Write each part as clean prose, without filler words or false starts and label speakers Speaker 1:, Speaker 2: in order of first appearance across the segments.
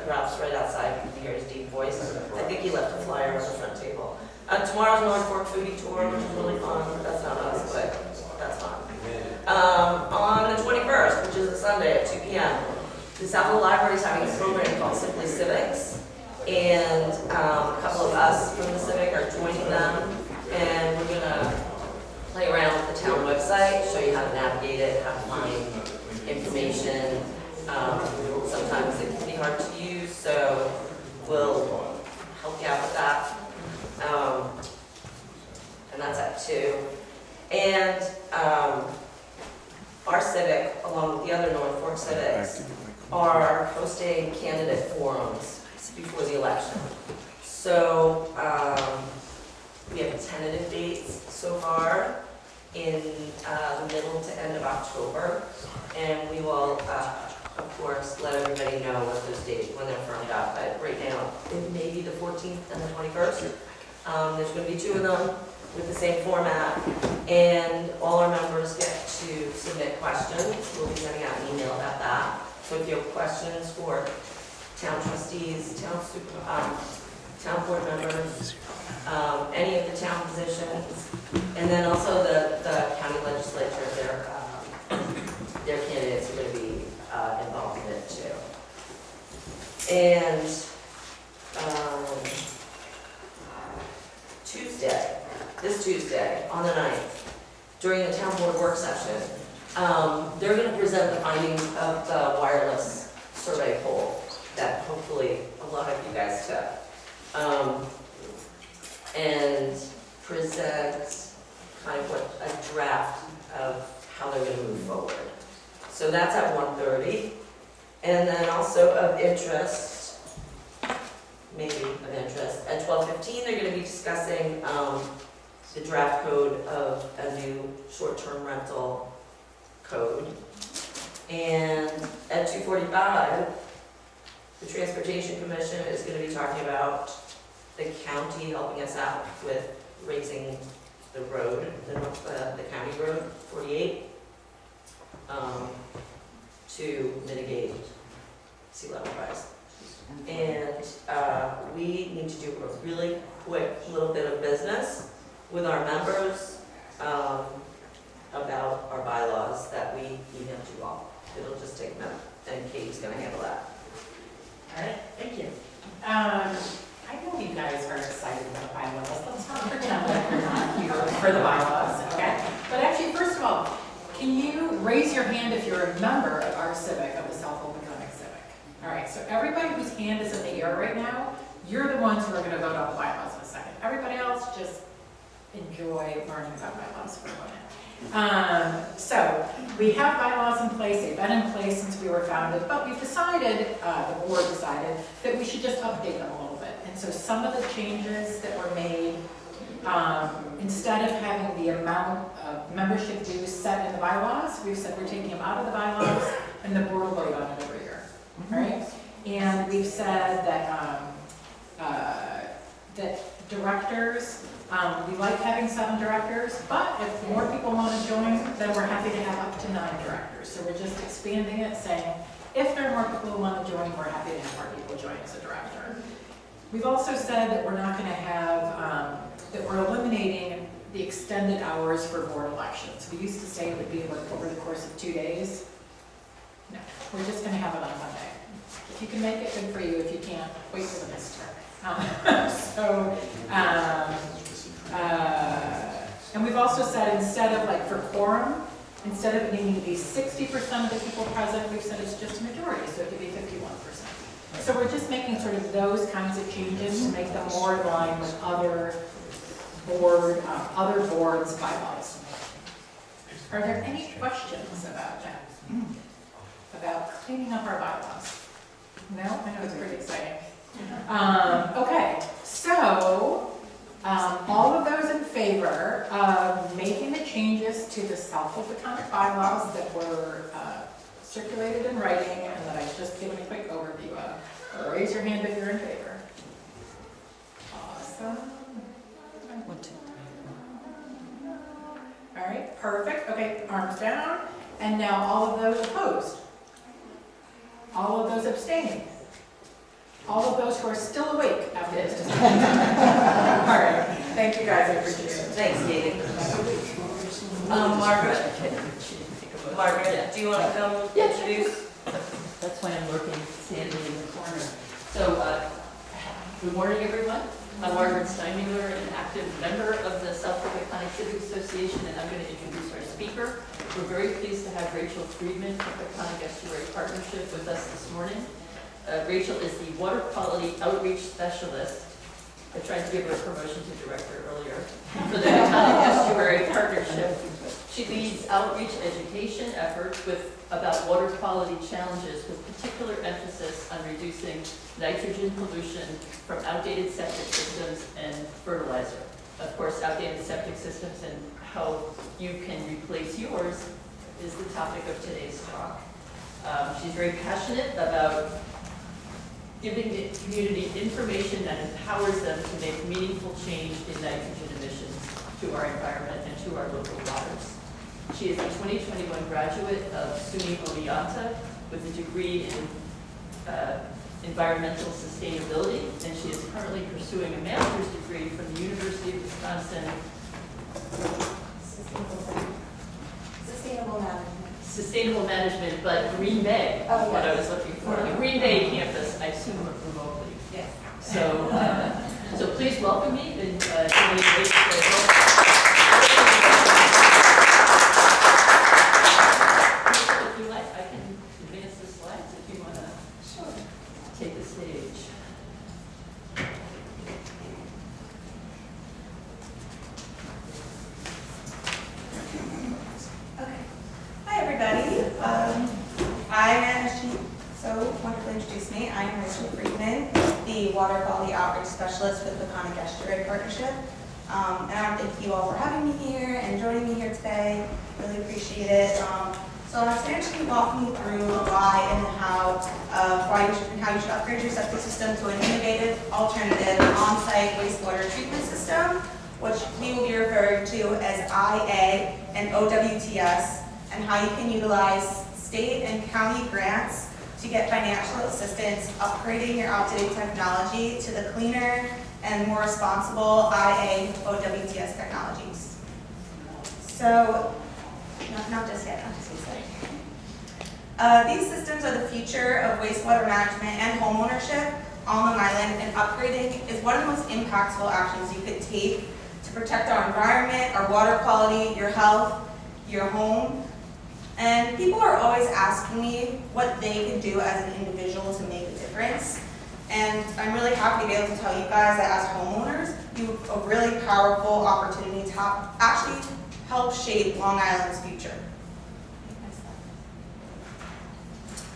Speaker 1: drops right outside. You can hear his deep voice. I think he left a flyer on the front table. Tomorrow's North Fork Foodie Tour, which is really fun. That's not us, but that's fun. On the 21st, which is a Sunday at 2 p.m., the Southold Library is having a program called Simply Civics, and a couple of us from the Civic are joining them, and we're gonna play around with the town website, show you how to navigate it, how to find information. Sometimes it can be hard to use, so we'll help you out with that. And that's at 2. And our Civic, along with the other North Fork Civics, are hosting candidate forums before the election. So we have tentative dates so far in the middle to end of October, and we will, of course, let everybody know what those dates, when they're firmed up. But right now, it may be the 14th and the 21st. There's going to be 2 of them with the same format, and all our members get to submit questions. We'll be sending out an email about that. So if you have questions for town trustees, town board members, any of the town positions, and then also the county legislature, their candidates are going to be involved in it too. And this Tuesday, on the 9th, during the town board work session, they're going to present the findings of the wireless survey poll that hopefully a lot of you guys took, and present kind of what a draft of how they're going to move forward. So that's at 1:30, and then also of interest, maybe of interest, at 12:15 they're going to be discussing the draft code of a new short-term rental code. And at 2:45, the Transportation Commission is going to be talking about the county helping us out with raising the road, the county road 48, to mitigate sea level rise. And we need to do a really quick little bit of business with our members about our bylaws that we emailed you all. It'll just take a minute, and Katie's going to handle that.
Speaker 2: All right, thank you. I know you guys are excited about bylaws. Let's not pretend like we're not here for the bylaws, okay? But actually, first of all, can you raise your hand if you're a member of our civic, of the Southold Peconic Civic? All right, so everybody whose hand is in the air right now, you're the ones who are going to vote on the bylaws in a second. Everybody else, just enjoy learning about bylaws for a moment. So we have bylaws in place. They've been in place since we were founded, but we've decided, the board decided, that we should just update them a little bit. And so some of the changes that were made, instead of having the amount of membership dues set in the bylaws, we've said we're taking them out of the bylaws, and the board will vote on it every year. All right? And we've said that that directors, we like having 7 directors, but if more people want to join, then we're happy to have up to 9 directors. So we're just expanding it, saying if there are more people who want to join, we're happy to have more people join as a director. We've also said that we're not going to have, that we're eliminating the extended hours for board elections. We used to say it would be like over the course of 2 days. No, we're just going to have it on Monday. If you can make it, good for you. If you can't, wait for the next turn. And we've also said instead of like for quorum, instead of it needing to be 60% of the people present, we've said it's just a majority, so it could be 51%. So we're just making sort of those kinds of changes to make them more in line with other boards' bylaws. Are there any questions about that? About cleaning up our bylaws? No? I know it's pretty exciting. Okay, so all of those in favor of making the changes to the Southold Peconic bylaws that were circulated in writing and that I've just given a quick overview of, raise your hand if you're in favor. Awesome. All right, perfect. Okay, arms down. And now all of those opposed. All of those abstaining. all of those who are still awake after this discussion. All right, thank you guys, I appreciate it.
Speaker 1: Thanks, Katie. Margaret, do you want to come introduce?
Speaker 3: That's why I'm looking standing in the corner. So, good morning, everyone. I'm Margaret Steinmuller, an active member of the Southold Peconic Civic Association, and I'm going to introduce our speaker. We're very pleased to have Rachel Friedman from Peconic Estuary Partnership with us this morning. Rachel is the Water Quality Outreach Specialist. I tried to give her a promotion to director earlier for the Peconic Estuary Partnership. She leads outreach education efforts about water quality challenges with particular emphasis on reducing nitrogen pollution from outdated septic systems and fertilizer. Of course, outdated septic systems and how you can replace yours is the topic of today's talk. She's very passionate about giving the community information that empowers them to make meaningful change in nitrogen emissions to our environment and to our local waters. She is a 2021 graduate of SUNY Oneonta with a degree in environmental sustainability, and she is currently pursuing a master's degree from the University of Wisconsin. Sustainable management, but Green Bay,
Speaker 4: Oh,
Speaker 3: what I
Speaker 4: yes.
Speaker 3: was looking for. The Green Bay campus, I assume remotely.
Speaker 4: Yes.
Speaker 3: So please welcome me and give me a great If you like, I can advance the slides if you want to take the stage.
Speaker 4: Okay. Hi, everybody. So wonderfully introduced me. I am Rachel Friedman, the Water Quality Outreach Specialist with the Peconic Estuary Partnership. And I want to thank you all for having me here and joining me here today. Really appreciate it. So I'm going to walk you through why and how you should upgrade your septic system to an innovative, alternative, on-site wastewater treatment system, which we will be referring to as IA and OWTS, and how you can utilize state and county grants to get financial assistance upgrading your outdated technology to the cleaner and more responsible IA OWTS technologies. So, not just yet, these systems are the future of wastewater management and homeownership on Long Island, and upgrading is one of the most impactful actions you could take to protect our environment, our water quality, your health, your home. And people are always asking me what they can do as an individual to make a difference. And I'm really happy to be able to tell you guys that as homeowners, you have a really powerful opportunity to actually help shape Long Island's future.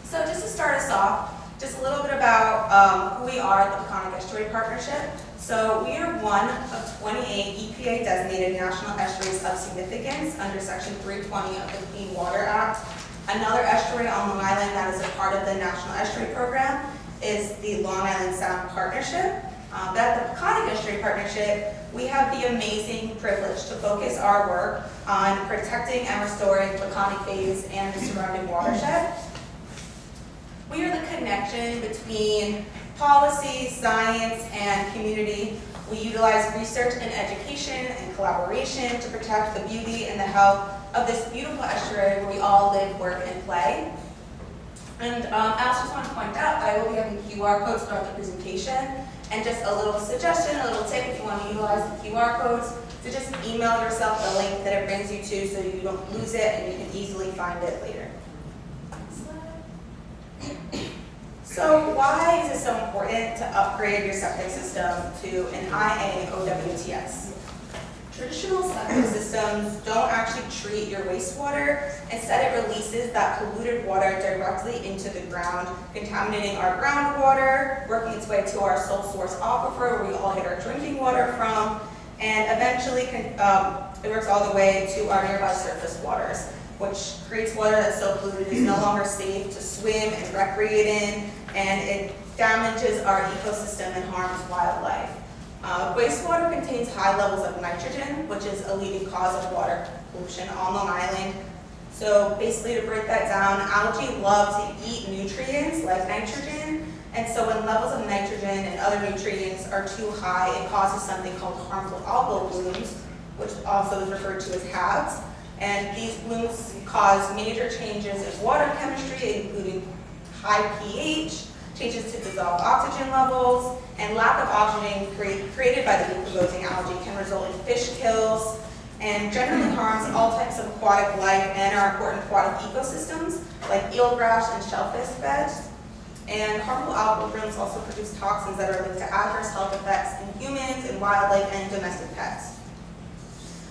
Speaker 4: So just to start us off, just a little bit about who we are at the Peconic Estuary Partnership. So we are one of 28 EPA designated national estuaries of significance under Section 320 of the Clean Water Act. Another estuary on Long Island that is a part of the National Estuary Program is the Long Island Sound Partnership. But at the Peconic Estuary Partnership, we have the amazing privilege to focus our work on protecting and restoring Peconic Bays and the surrounding watershed. We are the connection between policy, science, and community. We utilize research and education and collaboration to protect the beauty and the health of this beautiful estuary where we all live, work, and play. And I also just want to point out that I will be having QR codes throughout the presentation, and just a little suggestion, a little tip if you want to utilize the QR codes, to just email yourself the link that it brings you to so you don't lose it and you can easily find it later. So why is it so important to upgrade your septic system to an IA OWTS? Traditional septic systems don't actually treat your wastewater. Instead, it releases that polluted water directly into the ground, contaminating our groundwater, working its way to our sole source aquifer, where we all get our drinking water from, and eventually it works all the way to our nearby surface waters, which creates water that's so polluted it's no longer safe to swim and recreate in, and it damages our ecosystem and harms wildlife. Wastewater contains high levels of nitrogen, which is a leading cause of water pollution on Long Island. So basically, to break that down, algae love to eat nutrients like nitrogen, And so when levels of nitrogen and other nutrients are too high, it causes something called harmful algal blooms, which also is referred to as HABs. And these blooms cause major changes in water chemistry, including high pH, changes to dissolved oxygen levels, and lack of oxygen created by the decomposing algae can result in fish kills, and generally harms all types of aquatic life and our important aquatic ecosystems, like eelgrass and shellfish beds. And harmful algal blooms also produce toxins that are linked to adverse health effects in humans and wildlife and domestic pets.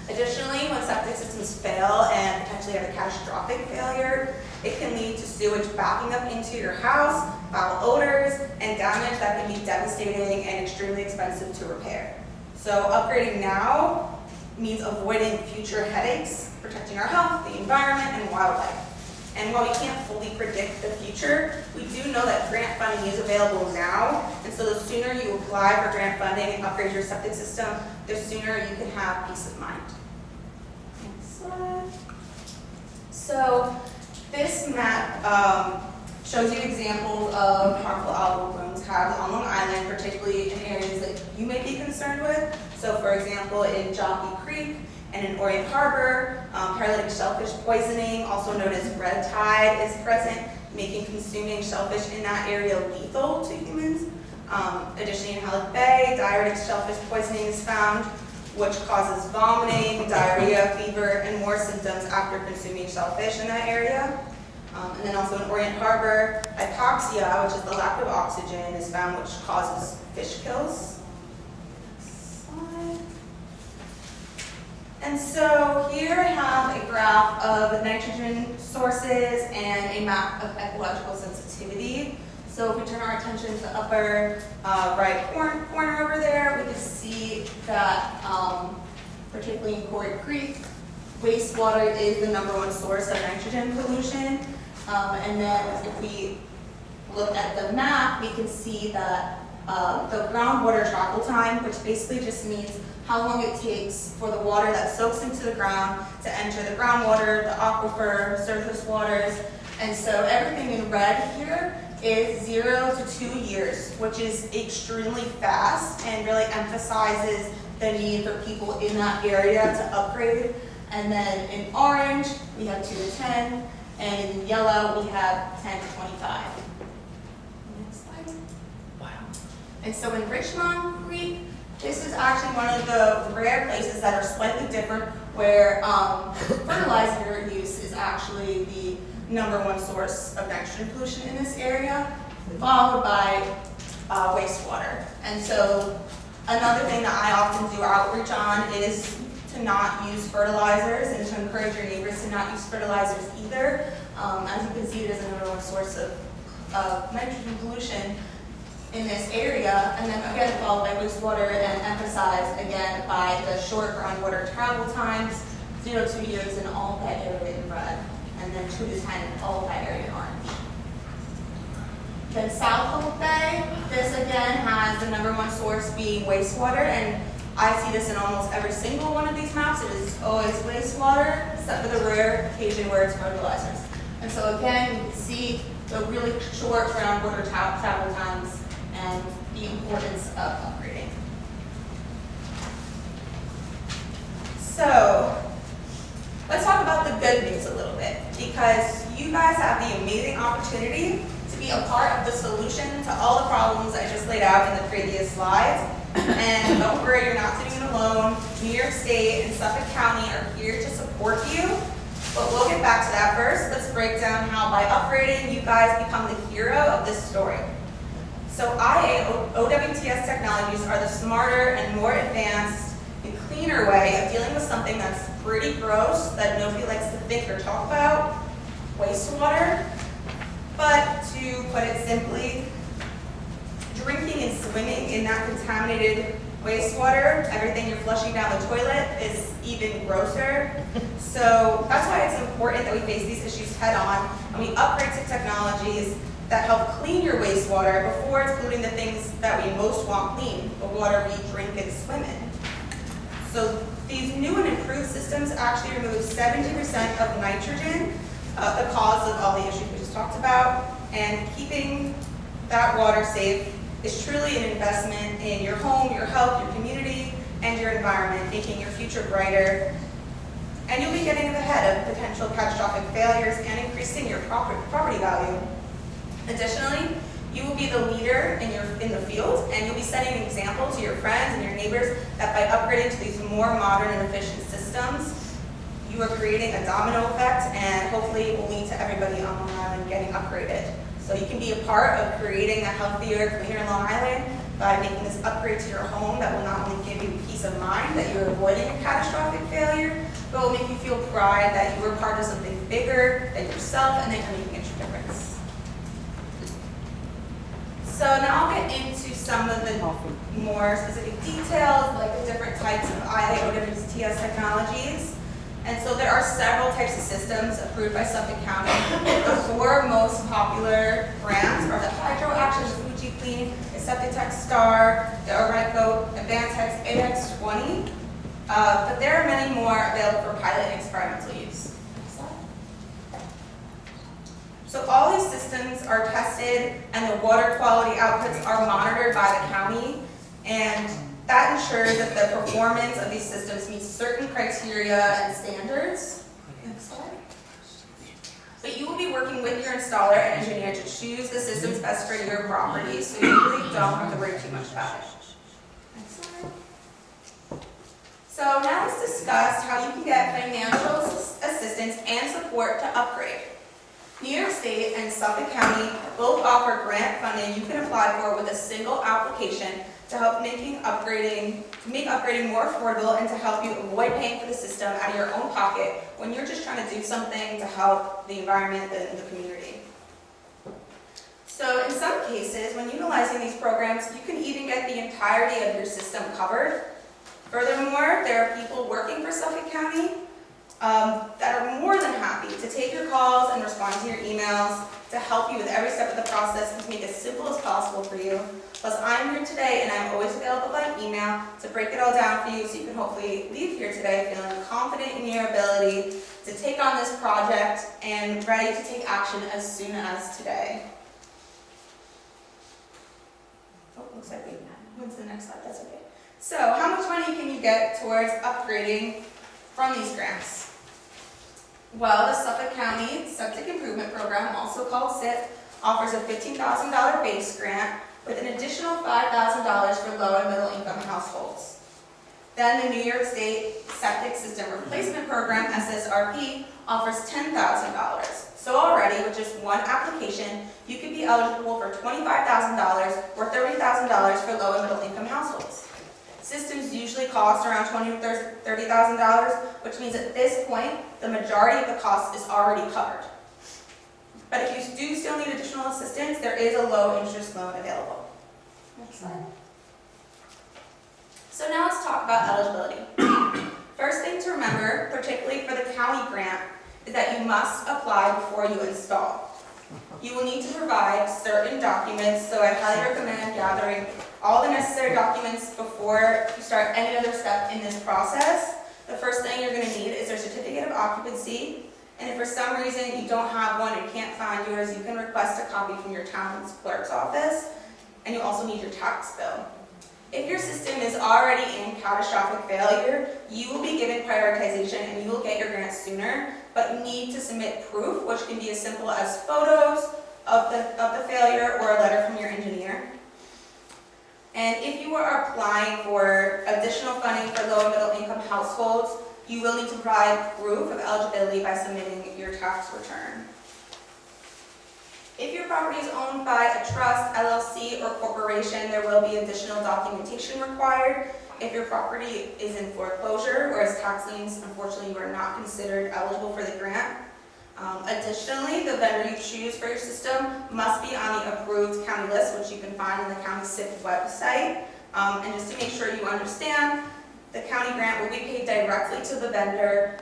Speaker 4: Additionally, when septic systems fail and potentially have a catastrophic failure, it can lead to sewage backing up into your house, foul odors, and damage that can be devastating and extremely expensive to repair. So upgrading now means avoiding future headaches, protecting our health, the environment, and wildlife. And while we can't fully predict the future, we do know that grant funding is available now, and so the sooner you apply for grant funding and upgrade your septic system, the sooner you can have peace of mind. Next slide. So this map shows you examples of harmful algal blooms HABs on Long Island, particularly in areas that you may be concerned with. So for example, in Jockey Creek and in Orient Harbor, paralytic shellfish poisoning, also known as red tide, is present, making consuming shellfish in that area lethal to humans. Additionally, in Halleck Bay, diuretic shellfish poisoning is found, which causes vomiting, diarrhea, fever, and more symptoms after consuming shellfish in that area. And then also in Orient Harbor, hypoxia, which is the lack of oxygen, is found, which causes fish kills. And so here I have a graph of nitrogen sources and a map of ecological sensitivity. So if we turn our attention to the upper right corner over there, we can see that particularly in Quarry Creek, wastewater is the #1 source of nitrogen pollution. And then if we look at the map, we can see that the groundwater travel time, which basically just means how long it takes for the water that soaks into the ground to enter the groundwater, the aquifer, surface waters. And so everything in red here is 0 to 2 years, which is extremely fast and really emphasizes the need for people in that area to upgrade. And then in orange, we have 2 to 10, and in yellow, we have 10 to 25. Next slide. Wow. And so in Richmond Creek, this is actually one of the rare places that are slightly different, where fertilizer use is actually the #1 source of nitrogen pollution in this area, followed by wastewater. And so another thing that I often do outreach on is to not use fertilizers and to encourage your neighbors to not use fertilizers either. As you can see, it is the #1 source of nitrogen pollution in this area, and then again followed by wastewater, and emphasized again by the short groundwater travel times, 0 to 2 years in all of that area in red, and then 2 to 10 in all of that area in orange. Then Southold Bay, this again has the #1 source being wastewater, and I see this in almost every single one of these maps. It is always wastewater, except for the rare occasion where it's fertilizers. And so again, you can see the really short groundwater travel times and the importance of upgrading. So let's talk about the good news a little bit, because you guys have the amazing opportunity to be a part of the solution to all the problems I just laid out in the previous slides. And don't worry, you're not sitting alone. New York State and Suffolk County are here to support you. But we'll get back to that first. Let's break down how by upgrading, you guys become the hero of this story. So OWTS technologies are the smarter and more advanced and cleaner way of dealing with something that's pretty gross that nobody likes to think or talk about, wastewater. But to put it simply, drinking and swimming in that contaminated wastewater, everything you're flushing down the toilet, is even grosser. So that's why it's important that we face these issues head on and we upgrade to technologies that help clean your wastewater before it's polluting the things that we most want clean, the water we drink and swim in. So these new and improved systems actually remove 70% of nitrogen, the cause of all the issues we just talked about, and keeping that water save is truly an investment in your home, your health, your community, and your environment, making your future brighter. And you'll be getting ahead of potential catastrophic failures and increasing your property value. Additionally, you will be the leader in the field, and you'll be setting an example to your friends and your neighbors that by upgrading to these more modern and efficient systems, you are creating a domino effect, and hopefully it will lead to everybody on Long Island getting upgraded. So you can be a part of creating a healthier, cleaner Long Island by making this upgrade to your home that will not only give you peace of mind that you're avoiding a catastrophic failure, but will make you feel pride that you were part of something bigger than yourself and that you're making a difference. So now I'll get into some of the more specific details, like the different types of IAOWTS technologies. And so there are several types of systems approved by Suffolk County. The four most popular brands are the Hydro Action, the Fuji Clean, the Septic Star, the Oreco Advantex AX20. But there are many more available for pilot and experimental use. So all these systems are tested and the water quality outputs are monitored by the county, and that ensures that the performance of these systems meets certain criteria and standards. Next slide. But you will be working with your installer and engineer to choose the systems best for your property, so you really don't have to worry too much about it. Next slide. So now let's discuss how you can get financial assistance and support to upgrade. New York State and Suffolk County both offer grant funding you can apply for with a single application to help make upgrading more affordable and to help you avoid paying for the system out of your own pocket when you're just trying to do something to help the environment and the community. So in some cases, when utilizing these programs, you can even get the entirety of your system covered. Furthermore, there are people working for Suffolk County that are more than happy to take your calls and respond to your emails to help you with every step of the process and to make it as simple as possible for you. Plus, I'm here today and I'm always available by email to break it all down for you so you can hopefully leave here today feeling confident in your ability to take on this project and ready to take action as soon as today. Oh, looks like we went to the next slide, that's okay. So, how much money can you get towards upgrading from these grants? Well, the Suffolk County Septic Improvement Program, also called SIP, offers a $15,000 base grant with an additional $5,000 for low and middle income households. Then the New York State Septic System Replacement Program, SSRP, offers $10,000. So already, with just one application, you could be eligible for $25,000 or $30,000 for low and middle income households. Systems usually cost around $20,000 to $30,000, which means at this point, the majority of the cost is already covered. But if you do still need additional assistance, there is a low interest loan available. Next slide. So now let's talk about eligibility. First thing to remember, particularly for the county grant, is that you must apply before you install. You will need to provide certain documents, so I highly recommend gathering all the necessary documents before you start any other step in this process. The first thing you're going to need is your certificate of occupancy, and if for some reason you don't have one and can't find yours, you can request a copy from your town's clerk's office, and you also need your tax bill. If your system is already in catastrophic failure, you will be given prioritization and you will get your grant sooner, but you need to submit proof, which can be as simple as photos of the failure or a letter from your engineer. And if you are applying for additional funding for low and middle income households, you will need to provide proof of eligibility by submitting your tax return. If your property is owned by a trust, LLC, or corporation, there will be additional documentation required. If your property is in foreclosure or as tax liens, unfortunately, you are not considered eligible for the grant. Additionally, the vendor you choose for your system must be on the approved county list, which you can find on the county SIP website. And just to make sure you understand, the county grant will be paid directly to the vendor,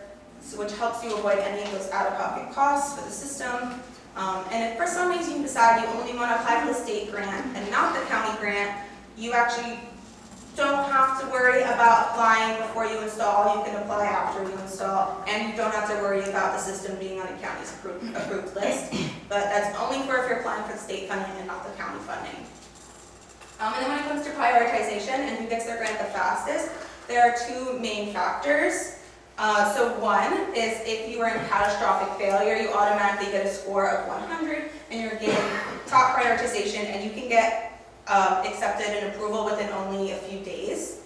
Speaker 4: which helps you avoid any of those out-of-pocket costs for the system. And if for some reason you decide you only want to apply for the state grant and not the county grant, you actually don't have to worry about applying before you install. You can apply after you install, and you don't have to worry about the system being on the county's approved list. But that's only for if you're applying for the state funding and not the county funding. And then when it comes to prioritization and who gets their grant the fastest, there are two main factors. So one is if you are in catastrophic failure, you automatically get a score of 100 and you're getting top prioritization, and you can get accepted and approval within only a few days.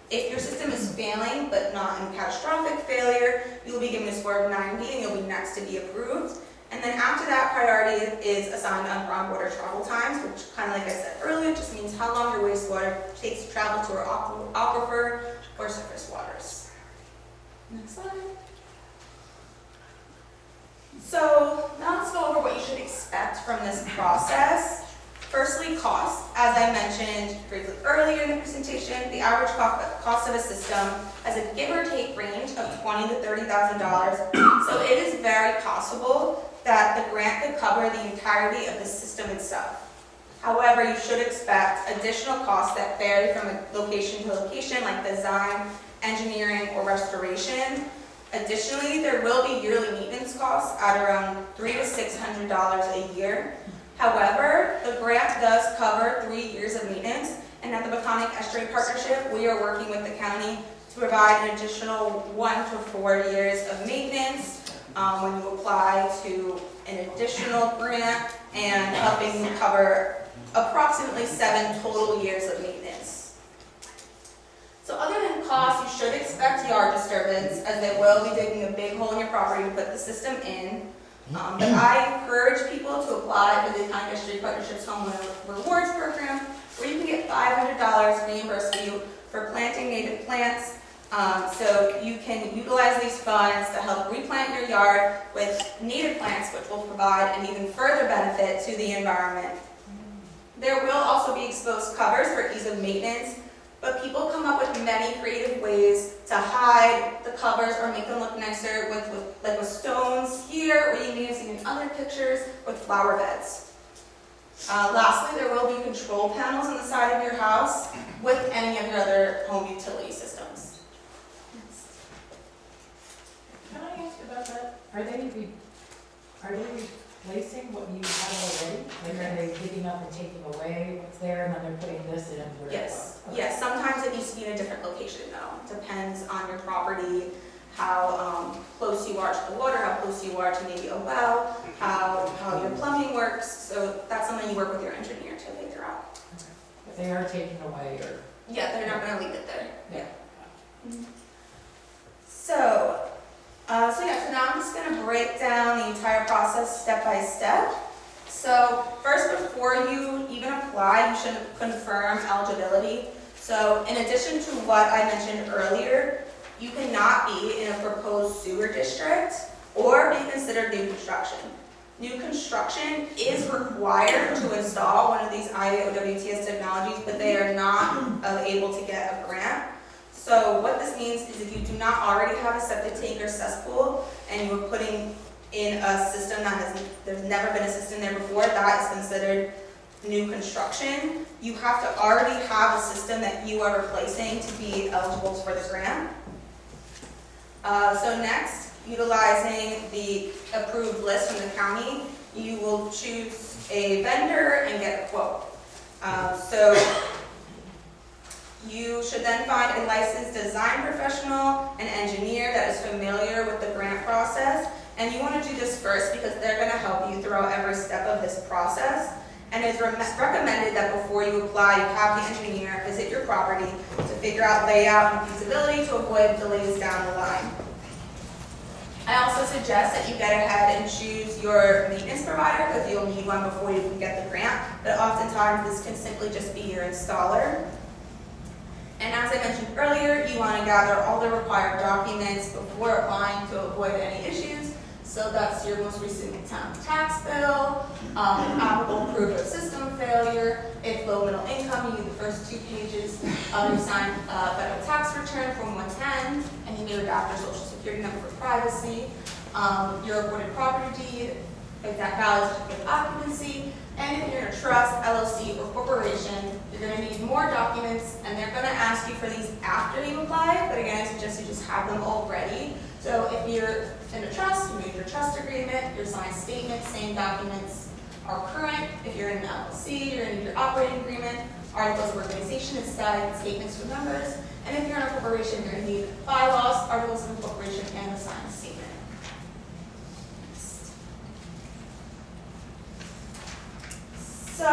Speaker 4: If your system is failing but not in catastrophic failure, you'll be given a score of 90 and you'll be next to be approved. And then after that, priority is assigned on groundwater travel times, which kind of like I said earlier, just means how long your wastewater takes to travel to our aquifer or surface waters. Next slide. So now let's go over what you should expect from this process. Firstly, cost. As I mentioned briefly earlier in the presentation, the average cost of a system has a give or take range of $20,000 to $30,000. So it is very possible that the grant could cover the entirety of the system itself. However, you should expect additional costs that vary from location to location, like design, engineering, or restoration. Additionally, there will be yearly maintenance costs at around $300 to $600 a year. However, the grant does cover 3 years of maintenance, and at the Peconic Estuary Partnership, we are working with the county to provide an additional 1 to 4 years of maintenance when you apply to an additional grant, and helping cover approximately 7 total years of maintenance. So other than cost, you should expect yard disturbance, as they will be digging a big hole in your property to put the system in. But I encourage people to apply for the Peconic Estuary Partnership's Homeowner Rewards Program, where you can get $500 reimbursed for you for planting native plants. So you can utilize these funds to help replant your yard with native plants, which will provide an even further benefit to the environment. There will also be exposed covers for ease of maintenance, but people come up with many creative ways to hide the covers or make them look nicer with stones here, or you may have seen in other pictures with flower beds. Lastly, there will be control panels on the side of your house with any of your other home utility systems.
Speaker 2: Can I ask about that? Are they replacing what you have already? Like, are they digging up and taking away what's there, and then they're putting this in where it
Speaker 4: Yes,
Speaker 2: was?
Speaker 4: yes. Sometimes it needs to be in a different location though. Depends on your property, how close you are to the water, how close you are to maybe a well, how your plumbing works. So that's something you work with your engineer to figure out.
Speaker 2: Okay. But they are taking away, or?
Speaker 4: Yeah, they're not going to leave it there.
Speaker 2: Yeah.
Speaker 4: So now I'm just going to break down the entire process step by step. So first, before you even apply, you should confirm eligibility. So in addition to what I mentioned earlier, you cannot be in a proposed sewer district or be considered new construction. New construction is required to install one of these IOWTS technologies, but they are not able to get a grant. So what this means is if you do not already have a septic tank or cesspool and you are putting in a system there's never been a system there before, that is considered new construction. You have to already have a system that you are replacing to be eligible for the grant. So next, utilizing the approved list from the county, you will choose a vendor and get a quote. So you should then find a licensed design professional, an engineer that is familiar with the grant process, and you want to do this first because they're going to help you throughout every step of this process. And it's recommended that before you apply, you have the engineer visit your property to figure out layout and feasibility to avoid delays down the line. I also suggest that you get ahead and choose your maintenance provider because you'll need one before you can get the grant, but oftentimes this can simply just be your installer. And as I mentioned earlier, you want to gather all the required documents before applying to avoid any issues. So that's your most recent tax bill, applicable proof of system failure. If low middle income, you need the first 2 pages of your signed federal tax return from 110, and you may redact your social security number for privacy, your recorded property deed, exact valid certificate of occupancy, and if you're in a trust, LLC, or corporation, you're going to need more documents, and they're gonna ask you for these after you apply, but again, I suggest you just have them all ready. So if you're in a trust, you made your trust agreement, your signed statement, same documents are current. If you're in an LLC, you're gonna need your operating agreement, articles of organization, and statements for members. And if you're in a corporation, you're gonna need bylaws, articles of incorporation, and a signed statement. So,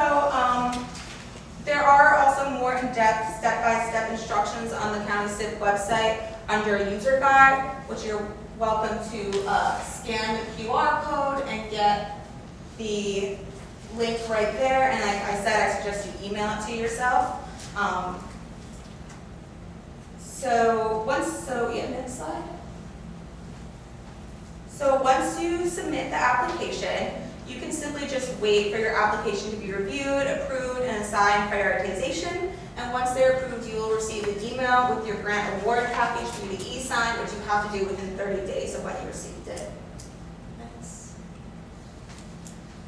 Speaker 4: there are also more in-depth, step-by-step instructions on the county civic website under user guide, which you're welcome to scan the QR code and get the link right there. And like I said, I suggest you email it to yourself. Next slide. So once you submit the application, you can simply just wait for your application to be reviewed, approved, and assigned prioritization. And once they're approved, you will receive an email with your grant award package through the e-sign, which you have to do within 30 days of when you received it. Next.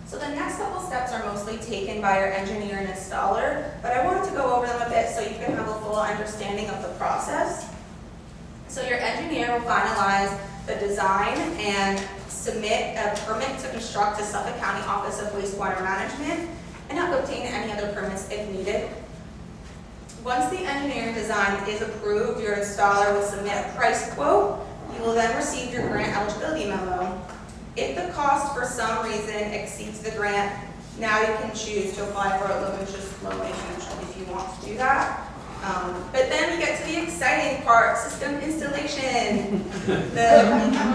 Speaker 4: So the next couple steps are mostly taken by your engineer and installer, but I wanted to go over them a bit so you can have a full understanding of the process. So your engineer will finalize the design and submit a permit to construct to Suffolk County Office of Wastewater Management and obtain any other permits if needed. Once the engineering design is approved, your installer will submit a price quote. You will then receive your grant eligibility memo. If the cost for some reason exceeds the grant, now you can choose to apply for a low interest loan if you want to do that. But then we get to the exciting part, system installation. The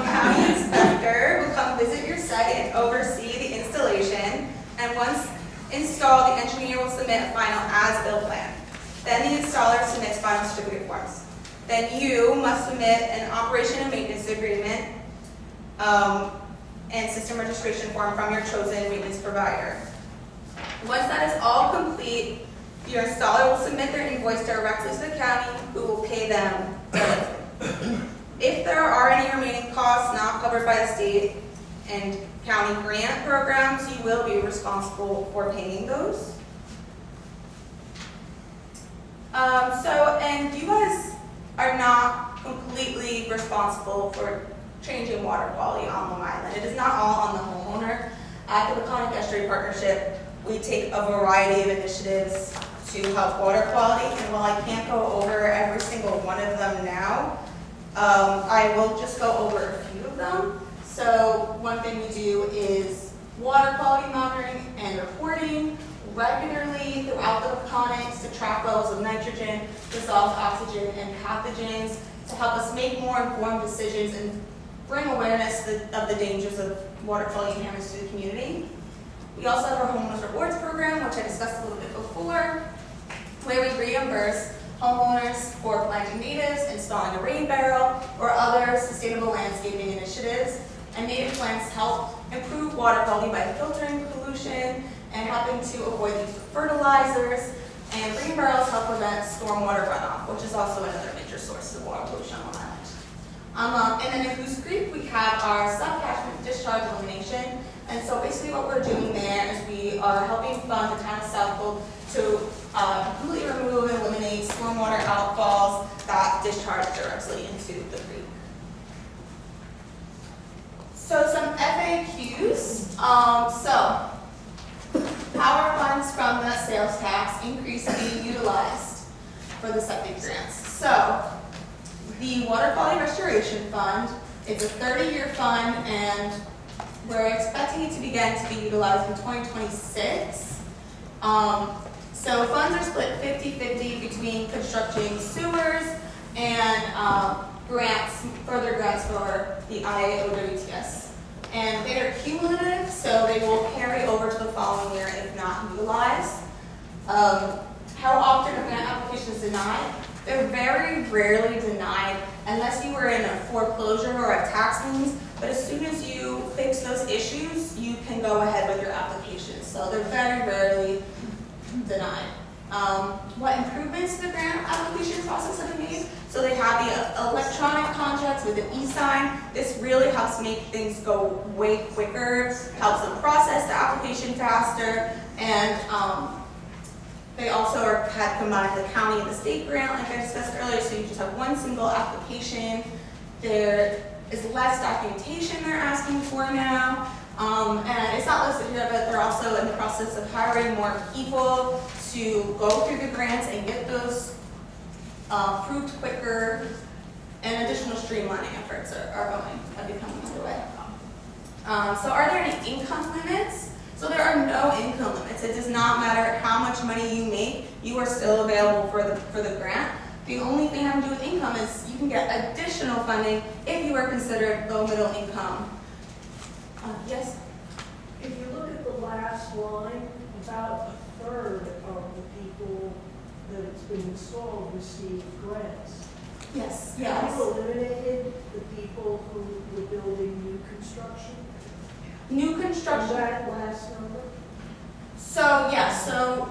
Speaker 4: county inspector will come visit your site and oversee the installation. And once installed, the engineer will submit a final as-built plan. Then the installer submits final certificate forms. Then you must submit an operation and maintenance agreement and system registration form from your chosen maintenance provider. Once that is all complete, your installer will submit their invoice directly to the county, who will pay them directly. If there are any remaining costs not covered by the state and county grant programs, you will be responsible for paying those. And you guys are not completely responsible for changing water quality on Long Island. It is not all on the homeowner. At the Peconic Estuary Partnership, we take a variety of initiatives to help water quality, and while I can't go over every single one of them now, I will just go over a few of them. So one thing we do is water quality monitoring and reporting regularly throughout the Peconics to track levels of nitrogen, dissolved oxygen, and pathogens to help us make more informed decisions and bring awareness of the dangers of water quality contaminants to the community. We also have our homeowners rewards program, which I discussed a little bit before, where we reimburse homeowners for planting natives, installing a rain barrel, or other sustainable landscaping initiatives. And native plants help improve water quality by filtering pollution and helping to avoid the use of fertilizers. And rain barrels help prevent stormwater runoff, which is also another major source of water pollution on Long Island. And then in Goose Creek, we have our sub-catchment discharge elimination. And so basically what we're doing there is we are helping fund the town of Southold to completely remove and eliminate stormwater outfalls that discharge directly into the creek. So some FAQs. How are funds from the sales tax increase being utilized for the septic grants? So the Water Quality Restoration Fund is a 30-year fund, and we're expecting it to begin to be utilized in 2026. So funds are split 50-50 between constructing sewers and further grants for the IAOWTS. And they are cumulative, so they will carry over to the following year if not utilized. How often a grant application is denied? They're very rarely denied unless you were in a foreclosure or a tax liens, but as soon as you fix those issues, you can go ahead with your application. So they're very rarely denied. What improvements to the grant application process have been made? So they have the electronic contracts with an e-sign. This really helps make things go way quicker, helps them process the application faster, and They also had combined the county and the state grant, like I discussed earlier, so you just have one single application. There is less documentation they're asking for now. And it's not listed here, but they're also in the process of hiring more people to go through the grants and get those approved quicker, and additional streamlining efforts are becoming underway. So are there any income limits? So there are no income limits. It does not matter how much money you make, you are still available for the grant. The only thing having to do with income is you can get additional funding if you are considered low middle income. Yes?
Speaker 5: If you look at the last line, about a third of the people that it's been installed receive grants.
Speaker 4: Yes.
Speaker 5: Have
Speaker 4: Yes.
Speaker 5: you eliminated the people who were building new construction?
Speaker 4: New
Speaker 5: From
Speaker 4: construction.
Speaker 5: that last number?
Speaker 4: So, yeah, so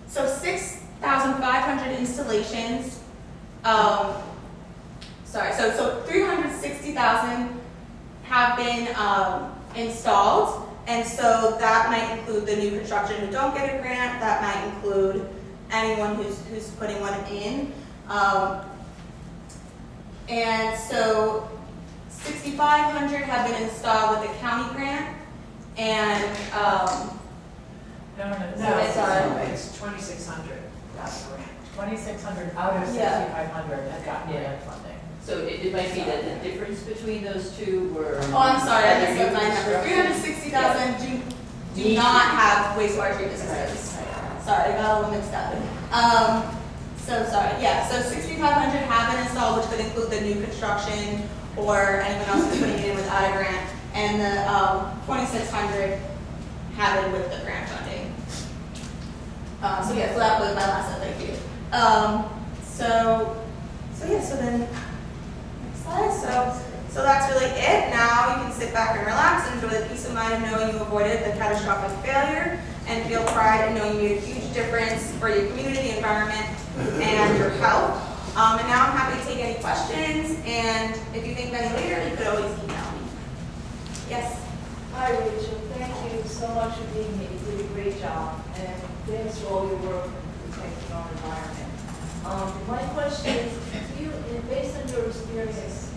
Speaker 4: 6,500 installations. So 360,000 have been installed, and so that might include the new construction who don't get a grant. That might include anyone who's putting one in. And so 6,500 have been installed with the county grant, and
Speaker 2: No,
Speaker 6: It's 2,600, that's the grant.
Speaker 2: 2,600 out of
Speaker 4: Yeah.
Speaker 2: 6,500 have gotten grant funding.
Speaker 3: So it might be that the difference between those two were.
Speaker 4: oh, I'm sorry, I
Speaker 3: either
Speaker 4: missed
Speaker 3: new
Speaker 4: my number.
Speaker 3: construction-
Speaker 4: 360,000 do not have wastewater treatment systems. Sorry, I got a little mixed up. So sorry, yeah, so 6,500 have been installed, which could include the new construction or anyone else who's putting it in without a grant, and the 2,600 have it with the grant funding. So yeah, so that was my last one, thank you. So then, next slide, so that's really it. Now you can sit back and relax and enjoy the peace of mind of knowing you avoided the catastrophic failure, and feel pride in knowing you made a huge difference for your community, environment, and your health. And now I'm happy to take any questions, and if you think of any later, you could always email me. Yes?
Speaker 5: Hi, Rachel. Thank you so much for being here. You did a great job, and thanks for all your work in protecting our environment. My question is, based on your experience,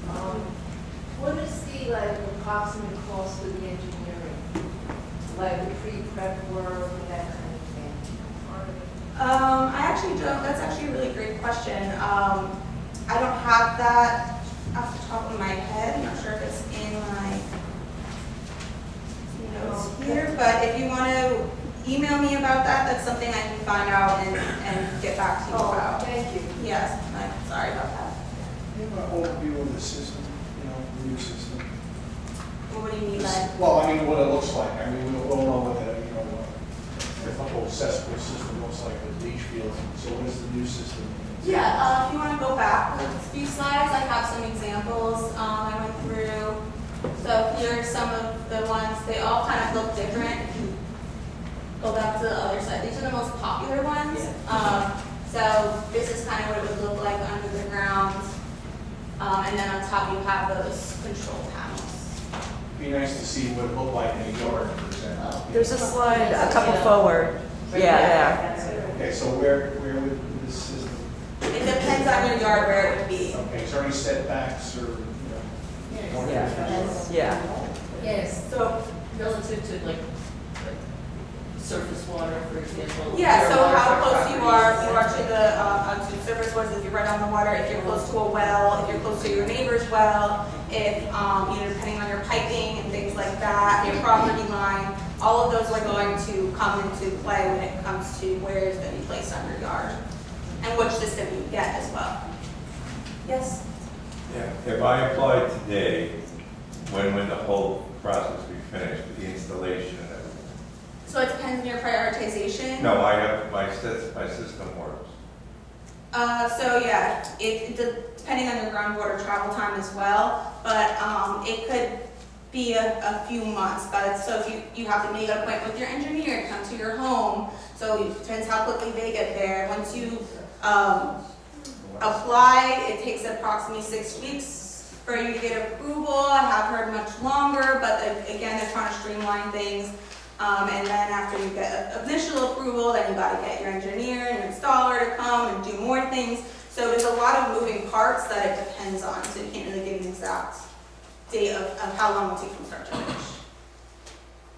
Speaker 5: what is the approximate cost of the engineering, like the pre-prep work and that kind of thing?
Speaker 4: I actually don't, that's actually a really great question. I don't have that off the top of my head. I'm not sure if it's in my notes here, but if you want to email me about that, that's something I can find out and get back to you about.
Speaker 5: Thank you.
Speaker 4: Yes, I'm sorry about that.
Speaker 7: You have an overview of the system, the new system?
Speaker 4: What do you mean by?
Speaker 7: Well, I mean, what it looks like. I mean, we all know what the whole cesspool system looks like with leach fields. So what is the new system?
Speaker 4: Yeah, if you want to go back a few slides, I have some examples I went through. So here are some of the ones, they all kind of look different. If you go back to the other side, these are the most popular ones. So this is kind of what it would look like under the ground. And then on top you have those control panels.
Speaker 7: It'd be nice to see what it looked like in a yard, for example.
Speaker 1: There's a slide, a couple forward. Yeah,
Speaker 7: Okay, so where would this system?
Speaker 4: It depends on your yard where it would be.
Speaker 7: Okay, is there any setbacks or,
Speaker 1: yeah.
Speaker 5: Yes.
Speaker 4: So,
Speaker 3: Relative to like surface water, for example.
Speaker 4: yeah, so
Speaker 3: water
Speaker 4: how
Speaker 3: for
Speaker 4: close you are
Speaker 3: properties.
Speaker 4: to surface waters, if you're right on the water, if you're close to a well, if you're close to your neighbor's well, if, depending on your piping and things like that, your property line, all of those are going to come into play when it comes to where it's going to be placed on your yard, and which system you get as well. Yes?
Speaker 8: Yeah, if I applied today, when would the whole process be finished, the installation and everything?
Speaker 4: So it depends on your prioritization.
Speaker 8: No, I have, my system works.
Speaker 4: So yeah, depending on your groundwater travel time as well, but it could be a few months. But so if you have to make an appointment with your engineer to come to your home, so it depends how quickly they get there. Once you apply, it takes approximately 6 weeks for you to get approval. I have heard much longer, but again, they're trying to streamline things. And then after you get initial approval, then you gotta get your engineer and installer to come and do more things. So there's a lot of moving parts that it depends on, so you can't really give an exact date of how long it'll take from start to finish.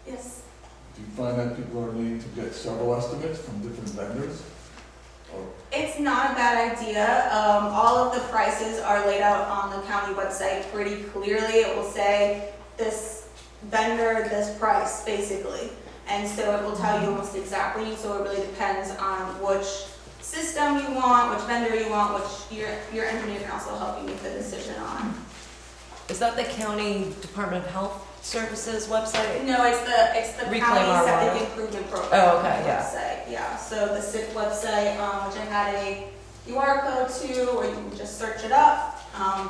Speaker 4: Yes?
Speaker 9: Do you find that people are needing to get several estimates from different vendors? Or
Speaker 4: It's not a bad idea. All of the prices are laid out on the county website pretty clearly. It will say this vendor, this price, basically. And so it will tell you almost exactly, so it really depends on which system you want, which vendor you want, which your engineer can also help you make the decision on.
Speaker 1: Is that the county Department of Health Services website?
Speaker 4: No, it's the
Speaker 1: Reclaim
Speaker 4: county
Speaker 1: Our
Speaker 4: septic
Speaker 1: Water.
Speaker 4: improvement program.
Speaker 1: Oh, okay, yeah.
Speaker 4: Website, yeah. So the SIP website, which I had a QR code to, or you can just search it up.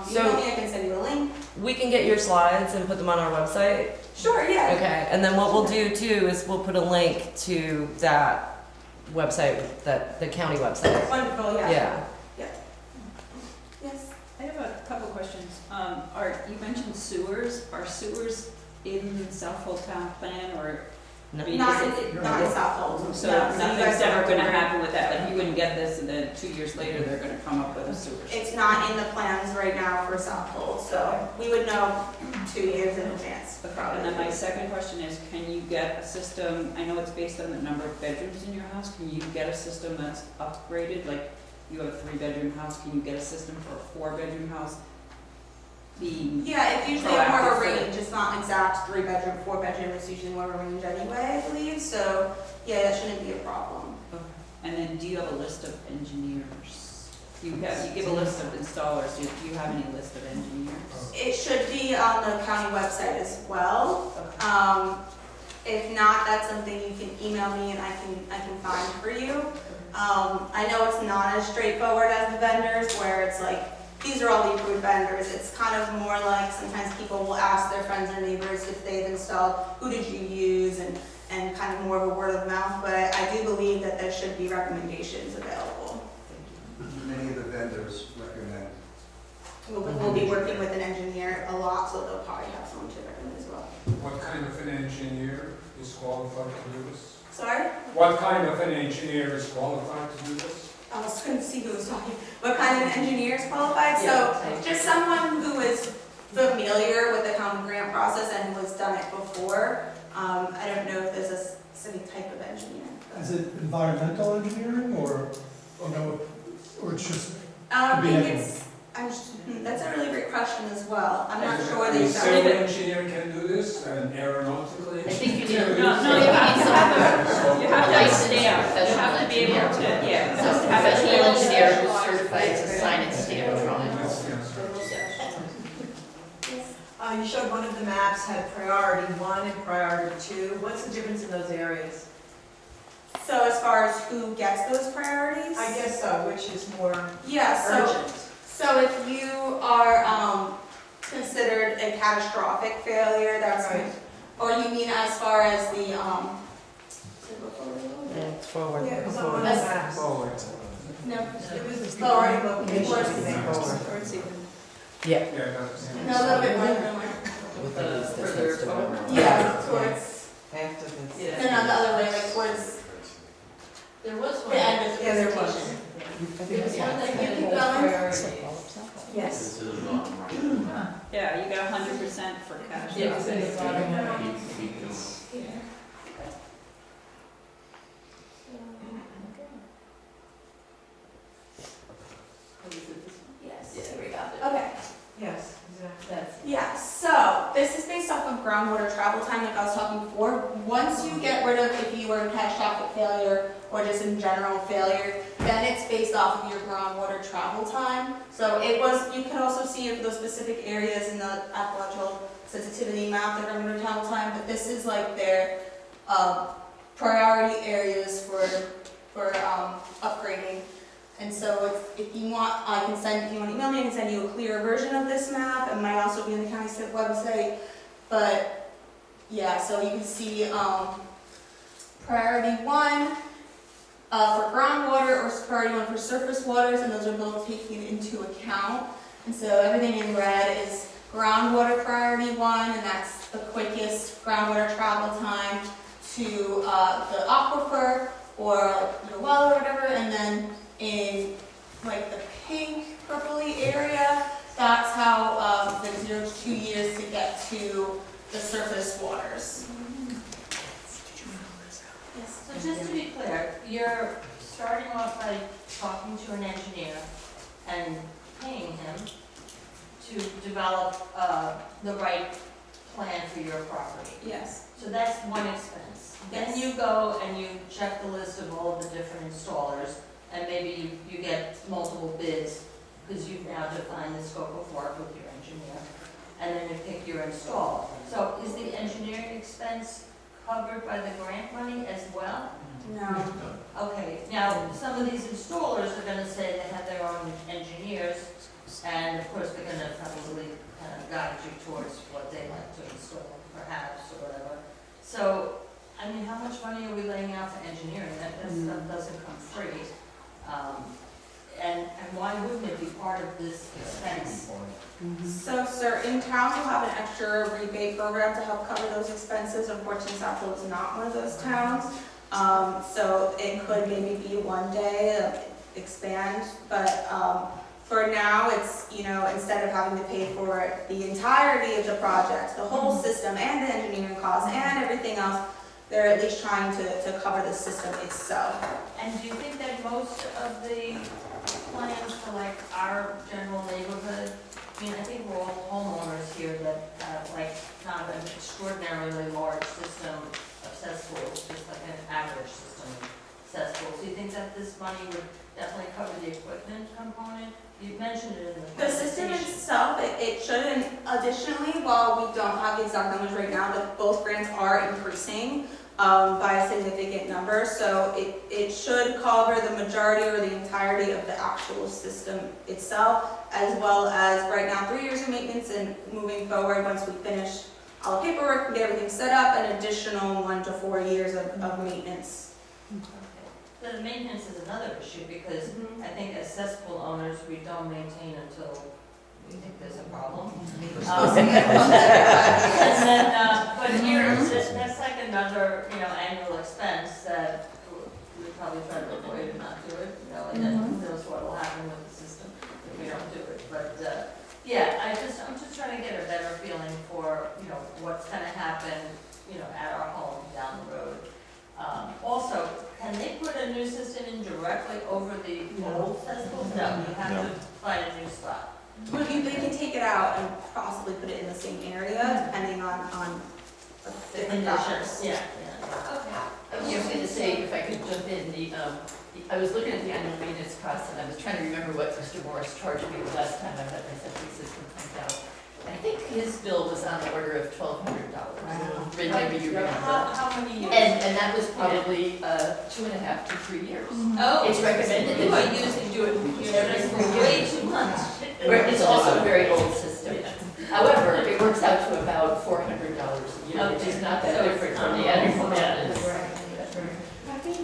Speaker 1: So-
Speaker 4: Email me, I can send you a link.
Speaker 1: We can get your slides and put them on our website?
Speaker 4: Sure, yeah.
Speaker 1: Okay, and then what we'll do too is we'll put a link to that website, the county website.
Speaker 4: Wonderful, yeah.
Speaker 1: Yeah.
Speaker 4: Yes.
Speaker 10: I have a couple questions. You mentioned sewers. Are sewers in Southold Town Plan or?
Speaker 1: No.
Speaker 10: I mean,
Speaker 4: Not
Speaker 10: is
Speaker 4: in Southold.
Speaker 10: So
Speaker 4: No, you
Speaker 10: nothing's
Speaker 4: guys
Speaker 10: ever
Speaker 4: don't
Speaker 10: gonna
Speaker 4: agree.
Speaker 10: happen with that, like you wouldn't get this and then 2 years later, they're gonna come up with a sewers.
Speaker 4: It's not in the plans right now for Southold, so we would know 2 years in advance, probably.
Speaker 10: And then my second question is, can you get a system, I know it's based on the number of bedrooms in your house, can you get a system that's upgraded? Like, you have a 3-bedroom house, can you get a system for a 4-bedroom house?
Speaker 4: Yeah, it's usually more of a
Speaker 10: proactive for
Speaker 4: range, it's not exact 3-bedroom, 4-bedroom, it's usually more of a range anyway, I believe, so, yeah, that shouldn't be a problem.
Speaker 10: And then do you have a list of engineers? You give a list of installers, do you have any list of engineers?
Speaker 4: It should be on the county website as well. If not, that's something you can email me and I can find for you. I know it's not as straightforward as the vendors where it's like, these are all the approved vendors. It's kind of more like sometimes people will ask their friends or neighbors if they've installed, who did you use, and kind of more of a word of mouth, but I do believe that there should be recommendations available.
Speaker 11: Many of the vendors recommend.
Speaker 4: We'll be working with an engineer a lot, so they'll probably have someone to recommend as well.
Speaker 12: What kind of an engineer is qualified to do this?
Speaker 4: Sorry?
Speaker 12: What kind of an engineer is qualified to do this?
Speaker 4: I was going to see who was talking. What kind of an engineer is qualified? So just someone who is familiar with the county grant process and who has done it before. I don't know if there's a specific type of engineer.
Speaker 13: Is it environmental engineering or, or it's just?
Speaker 4: I think it's, that's a really great question as well. I'm not sure that
Speaker 12: A
Speaker 4: you've
Speaker 12: civil
Speaker 4: done it.
Speaker 12: engineer can do this, an aeronautical engineer?
Speaker 3: I think you need,
Speaker 12: can do
Speaker 3: no,
Speaker 12: this?
Speaker 3: you have
Speaker 10: You have to
Speaker 3: licensed
Speaker 10: stamp, you
Speaker 3: professional
Speaker 10: have to be able to,
Speaker 3: engineer.
Speaker 10: yeah.
Speaker 3: So professional engineer who's certified to sign and stamp on it.
Speaker 12: Yes, yes.
Speaker 6: You showed one of the maps had priority 1 and priority 2. What's the difference in those areas?
Speaker 4: So as far as who gets those priorities?
Speaker 6: I guess so, which is more
Speaker 4: Yeah,
Speaker 6: urgent.
Speaker 4: so if you are considered a catastrophic failure, that's,
Speaker 6: Right.
Speaker 4: or you mean as far as the,
Speaker 1: Yeah, it's forward.
Speaker 4: Yeah,
Speaker 6: It was on one of the maps.
Speaker 4: no,
Speaker 6: It was
Speaker 4: Forward.
Speaker 6: priority location.
Speaker 4: Forward.
Speaker 1: Yeah.
Speaker 12: Yeah, that's.
Speaker 4: no, a little bit more than one.
Speaker 3: Further forward.
Speaker 4: Yeah, towards,
Speaker 6: After this.
Speaker 4: no, the other way, like towards
Speaker 3: There was one.
Speaker 4: the end of the
Speaker 6: Yeah, there was.
Speaker 4: presentation.
Speaker 3: There was one that
Speaker 4: Keep
Speaker 3: had
Speaker 4: going.
Speaker 3: priority.
Speaker 6: Yes.
Speaker 10: Yeah, you got 100% for cash.
Speaker 3: Yeah, it's in the bottom one.
Speaker 4: Yes.
Speaker 3: Yeah, we got it.
Speaker 4: Okay.
Speaker 6: Yes, exactly.
Speaker 3: That's.
Speaker 4: Yeah, so this is based off of groundwater travel time, like I was talking before. Once you get rid of, if you were a catastrophic failure or just in general failure, then it's based off of your groundwater travel time. So it was, you can also see those specific areas in the ecological sensitivity map, the groundwater travel time, but this is like their priority areas for upgrading. And so if you want, I can send, if you want to email me, I can send you a clearer version of this map. It might also be on the county SIP website. But yeah, so you can see priority 1 for groundwater or priority 1 for surface waters, and those are both taken into account. And so everything in red is groundwater priority 1, and that's the quickest groundwater travel time to the aquifer or the well or whatever, and then in like the pink purpley area, that's how the 0 to 2 years to get to the surface waters.
Speaker 5: So just to be clear, you're starting off by talking to an engineer and paying him to develop the right plan for your property.
Speaker 4: Yes.
Speaker 5: So that's one expense. Then
Speaker 4: Yes.
Speaker 5: you go and you check the list of all of the different installers, and maybe you get multiple bids, because you've now defined the scope of work with your engineer, and then you pick your installer. So is the engineering expense covered by the grant money as well?
Speaker 4: No.
Speaker 5: Okay, now, some of these installers are gonna say they have their own engineers, and of course, they're gonna probably kind of guide you towards what they like to install, perhaps, or whatever. So, I mean, how much money are we laying out for engineering? That stuff doesn't come free. And why wouldn't it be part of this expense?
Speaker 4: So certain towns will have an extra rebate program to help cover those expenses. Unfortunately, Southold is not one of those towns. So it could maybe be one day expand, but for now, it's, you know, instead of having to pay for the entirety of the project, the whole system and the engineering costs and everything else, they're at least trying to cover the system itself.
Speaker 5: And do you think that most of the plans for like our general neighborhood, I mean, I think we're all homeowners here that have like not an extraordinarily large system of cesspools, just like an average system of cesspools. Do you think that this money would definitely cover the equipment component? You mentioned it in the
Speaker 4: The system
Speaker 5: presentation.
Speaker 4: itself, it shouldn't. Additionally, while we don't have the exact numbers right now, but both grants are increasing by a significant number, so it should cover the majority or the entirety of the actual system itself, as well as right now 3 years of maintenance, and moving forward, once we finish all the paperwork and get everything set up, an additional 1 to 4 years of maintenance.
Speaker 5: Okay. The maintenance is another issue, because I think as cesspool owners, we don't maintain until we think there's a problem. And then, but here, that's like another, you know, annual expense that we probably try to avoid and not do it, you know, and then who knows what will happen with the system if we don't do it. But, yeah, I'm just trying to get a better feeling for, you know, what's gonna happen, you know, at our home down the road. Also, can they put a new system in directly over the old cesspool? No, you have to find a new spot.
Speaker 4: Well, they can take it out and possibly put it in the same area, depending on different factors.
Speaker 5: Yeah, yeah. Okay.
Speaker 3: I was going to say, if I could jump in, I was looking at the annual maintenance costs, and I was trying to remember what Mr. Morris charged me the last time I had my septic system pumped out. I think his bill was on the order of $1,200.
Speaker 5: Wow.
Speaker 3: Maybe you remember.
Speaker 5: How many years?
Speaker 3: And that was probably 2.5 to 3 years.
Speaker 5: Oh.
Speaker 3: It's recommended
Speaker 5: You
Speaker 3: that
Speaker 5: are using, do it for way too much.
Speaker 3: it's also a very old system. However, it works out to about $400 a year, which is not that different from the annual maintenance.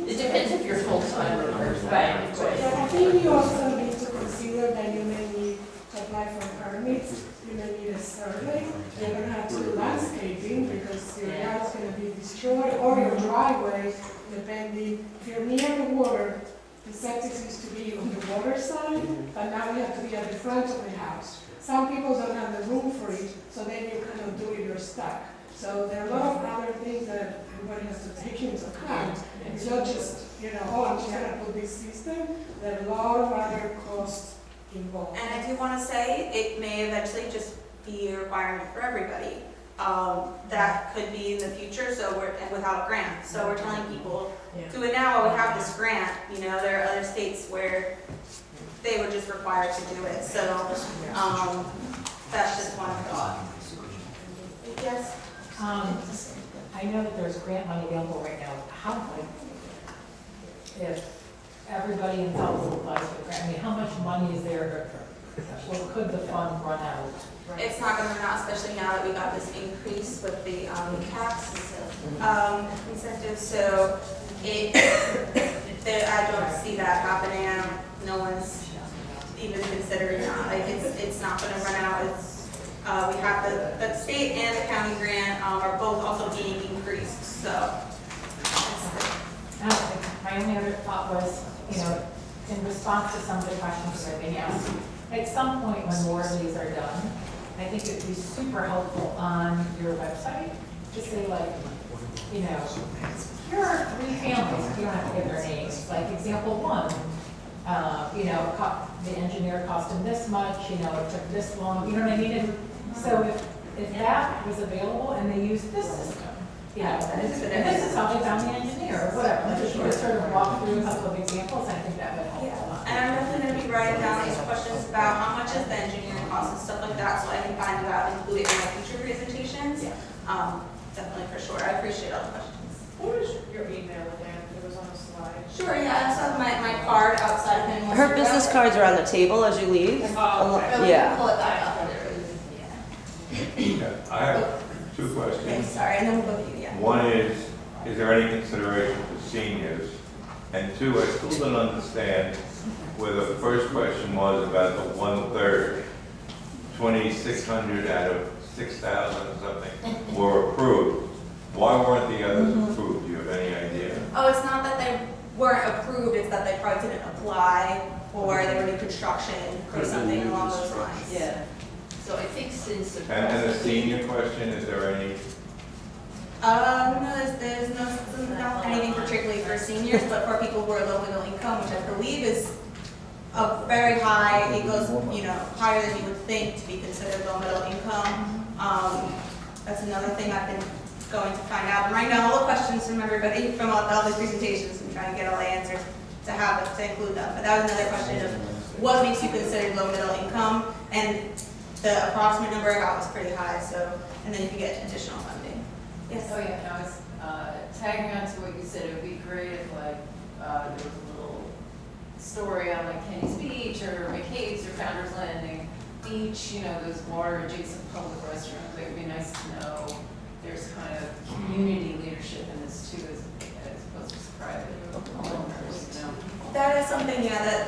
Speaker 3: It depends if you're full-time or part-time.
Speaker 14: Yeah, I think you also need to consider that you may need to apply for permits, you may need a survey, you're gonna have to do landscaping because your yard's gonna be destroyed, or your driveway, depending, if you're near the water, the septic used to be on the water side, but now you have to be at the front of the house. Some people don't have the room for it, so then you kind of do it, you're stuck. So there are a lot of other things that everybody has to take into account. It's not just, you know, oh, I'm just gonna put this system, there are a lot of other costs involved.
Speaker 4: And I do want to say, it may eventually just be a requirement for everybody. That could be in the future, so and without a grant. So we're telling people, do it now while we have this grant. You know, there are other states where they were just required to do it. So that's just one thought. Yes?
Speaker 2: I know that there's grant money available right now. How, if everybody in Southold applies for the grant, I mean, how much money is there, or could the fund run out?
Speaker 4: It's not going to run out, especially now that we got this increase with the tax incentives. So I don't see that happening. No one's even considering that. Like it's not going to run out. We have the state and the county grant are both also being increased. So
Speaker 2: My only other thought was, in response to some of the questions that are being asked, at some point when more of these are done, I think it'd be super helpful on your website to say like, here are 3 families, you don't have to give their names, like example 1, the engineer cost him this much, it took this long, you know what I mean? And so if that was available and they used this system, and this is how they found the engineer, or whatever, just sort of walk through a couple of examples, I think that would help a lot.
Speaker 4: And I'm definitely gonna be writing down these questions about how much is the engineering cost and stuff like that, so I can find it out and include it in my future presentations. Definitely for sure, I appreciate all the questions.
Speaker 5: What is your email again? It was on the slide.
Speaker 4: Sure, yeah, I also have my card outside of him.
Speaker 1: Her business cards are on the table as you leave. Yeah.
Speaker 4: Pull it back up there.
Speaker 8: I have 2 questions.
Speaker 4: Okay, sorry, and then we'll go to you, yeah.
Speaker 8: One is there any consideration for seniors? And 2, I still don't understand where the first question was about the 1/3, 2,600 out of 6,000 something were approved. Why weren't the others approved? Do you have any idea?
Speaker 4: Oh, it's not that they weren't approved, it's that they probably didn't apply, or they were new construction, or something along those lines.
Speaker 3: Yeah. So I think since the
Speaker 8: And the senior question, is there any?
Speaker 4: No, there's not anything particularly for seniors, but for people who are low middle income, which I believe is a very high, it goes, higher than you would think to be considered low middle income. That's another thing I've been going to find out. And right now, all the questions from everybody, from all these presentations, I'm trying to get all the answers to have it, to include them. But that was another question of what makes you considered low middle income, and the approximate number I got was pretty high, so, and then you can get additional funding. Yes?
Speaker 15: Oh, yeah, I was tagging on to what you said. It would be great if there was a little story on Kenny's Beach or McCabe's or Founder's Landing Beach, those water adjacent public restrooms. It would be nice to know there's kind of community leadership in this too, as opposed to private owners,
Speaker 4: That is something, that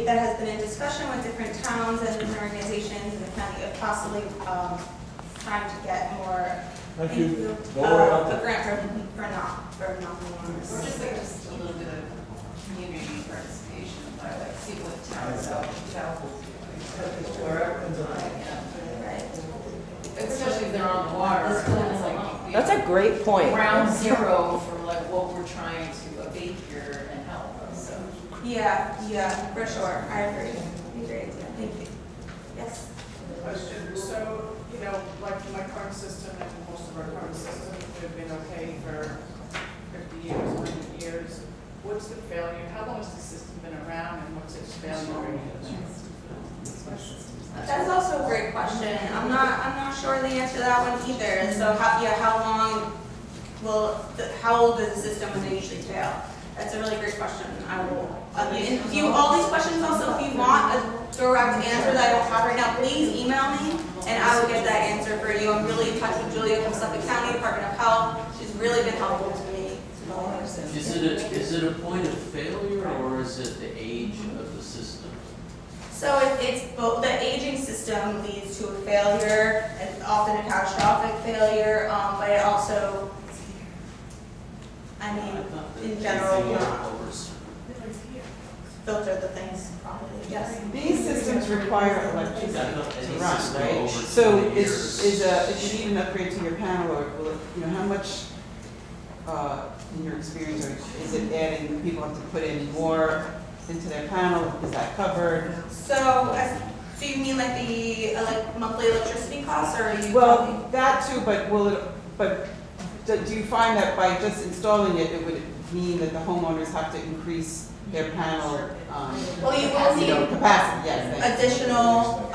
Speaker 4: that has been in discussion with different towns and different organizations in the county of possibly trying to get more
Speaker 9: Thank you.
Speaker 4: a grant for non-homeowners.
Speaker 15: Or just a little bit of community participation by see what towns out.
Speaker 4: Right.
Speaker 15: Especially if they're on the water. It's like,
Speaker 1: That's a great point.
Speaker 15: ground zero for what we're trying to abate here and help. So.
Speaker 4: Yeah, for sure. I agree. Great. Thank you. Yes.
Speaker 5: Question, so, like my current system and most of our current systems have been okay for 50 years, 100 years. What's the failure? How long has the system been around and what's its failure rate?
Speaker 4: That's also a great question. I'm not sure the answer to that one either. So how old is the system when they usually fail? That's a really great question. I will view all these questions also. If you want a direct answer that I don't have right now, please email me and I will get that answer for you. I'm really in touch with Julia from Suffolk County Department of Health. She's really been helpful to me.
Speaker 16: Is it a point of failure or is it the age of the system?
Speaker 4: So it's both. The aging system leads to a failure, and often a catastrophic failure, but it also, in general, filter the things properly. Yes.
Speaker 17: These systems require electricity to run, right? So if you need an upgrade to your panel, or will it, how much, in your experience, or is it adding, people have to put in more into their panel? Is that covered?
Speaker 4: So you mean like the monthly electricity costs, or are you?
Speaker 17: Well, that too, but do you find that by just installing it, it would mean that the homeowners have to increase their panel
Speaker 4: well, you will need
Speaker 17: capacity? Yes.
Speaker 4: Additional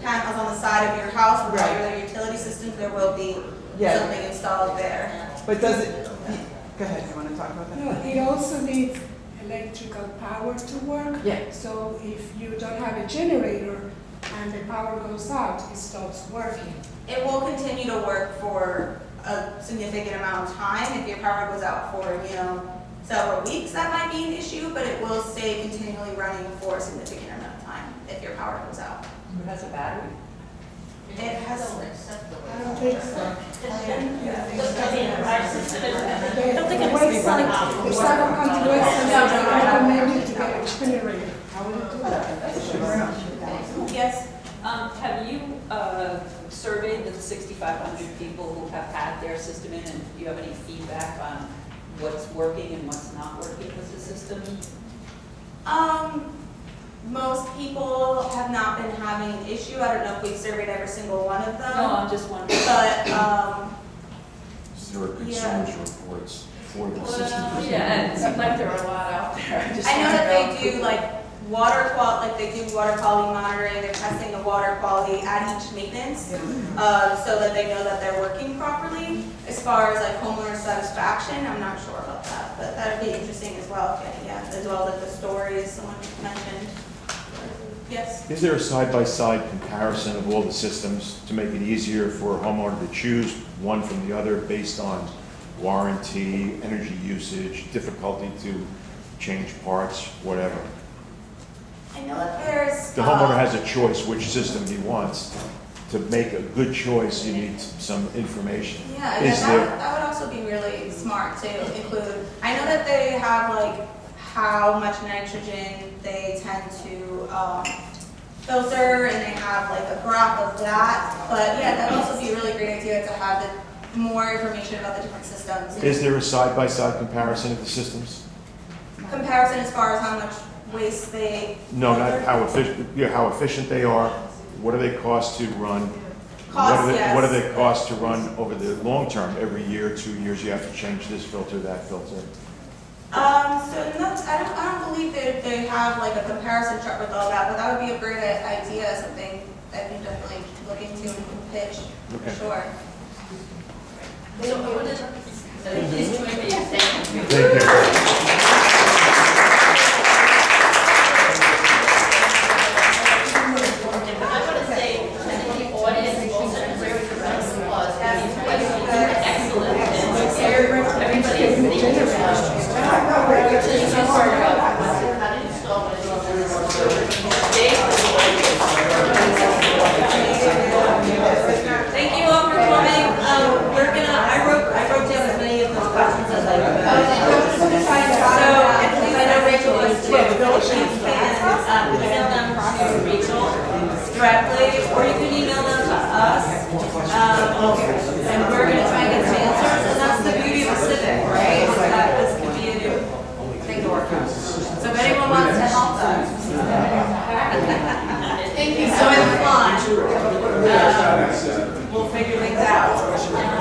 Speaker 4: panels on the side of your house with regular utility systems. There will be something installed there.
Speaker 17: But does it? Go ahead. You want to talk about that?
Speaker 14: No, it also needs electrical power to work.
Speaker 17: Yeah.
Speaker 14: So if you don't have a generator and the power goes out, it stops working.
Speaker 4: It will continue to work for a significant amount of time. If your power goes out for, several weeks, that might be an issue, but it will stay continually running for a significant amount of time if your power goes out.
Speaker 15: It has a battery?
Speaker 4: It has.
Speaker 14: I don't think so.
Speaker 3: Our system is,
Speaker 14: I don't think it's the Suffolk County website, I recommend you to get a generator.
Speaker 4: Yes.
Speaker 3: have you surveyed the 6,500 people who have had their system in, and do you have any feedback on what's working and what's not working with the system?
Speaker 4: Most people have not been having an issue. I don't know if we've surveyed every single one of them.
Speaker 3: No, I'm just wondering.
Speaker 4: But,
Speaker 7: Zero consumers reports for the system.
Speaker 3: Yeah, it seems like there are a lot out there.
Speaker 4: I know that they do like water quality, like they do water quality monitoring. They're testing the water quality at each maintenance, so that they know that they're working properly. As far as like homeowner satisfaction, I'm not sure about that, but that would be interesting as well. Okay, yeah, as well as the stories someone mentioned. Yes.
Speaker 7: Is there a side-by-side comparison of all the systems to make it easier for a homeowner to choose one from the other based on warranty, energy usage, difficulty to change parts, whatever?
Speaker 4: I know that there's.
Speaker 7: The homeowner has a choice which system he wants. To make a good choice, you need some information.
Speaker 4: Yeah,
Speaker 7: Is
Speaker 4: and
Speaker 7: there,
Speaker 4: that would also be really smart to include. I know that they have like how much nitrogen they tend to filter, and they have like a graph of that. But yeah, that would also be a really great idea to have more information about the different systems.
Speaker 7: is there a side-by-side comparison of the systems?
Speaker 4: Comparison as far as how much waste they.
Speaker 7: No, not how efficient, yeah, how efficient they are. What do they cost to run?
Speaker 4: Cost, yes.
Speaker 7: What do they cost to run over the long term? Every year, 2 years, you have to change this filter, that filter.
Speaker 4: So I don't believe that they have like a comparison chart with all that, but that would be a great idea, something that you definitely look into and pitch, for sure.
Speaker 3: So please join me in thanking you.
Speaker 7: Thank you.
Speaker 1: Thank you all for coming. I wrote down as many of those questions as I could. So, I know Rachel was too. You can email them to Rachel directly, or you can email them to us. And we're gonna try and get some answers, and that's the beauty of a civic, right? Is that this can be a new thing to work on. So if anyone wants to help us. Thank you so much. We'll figure things out.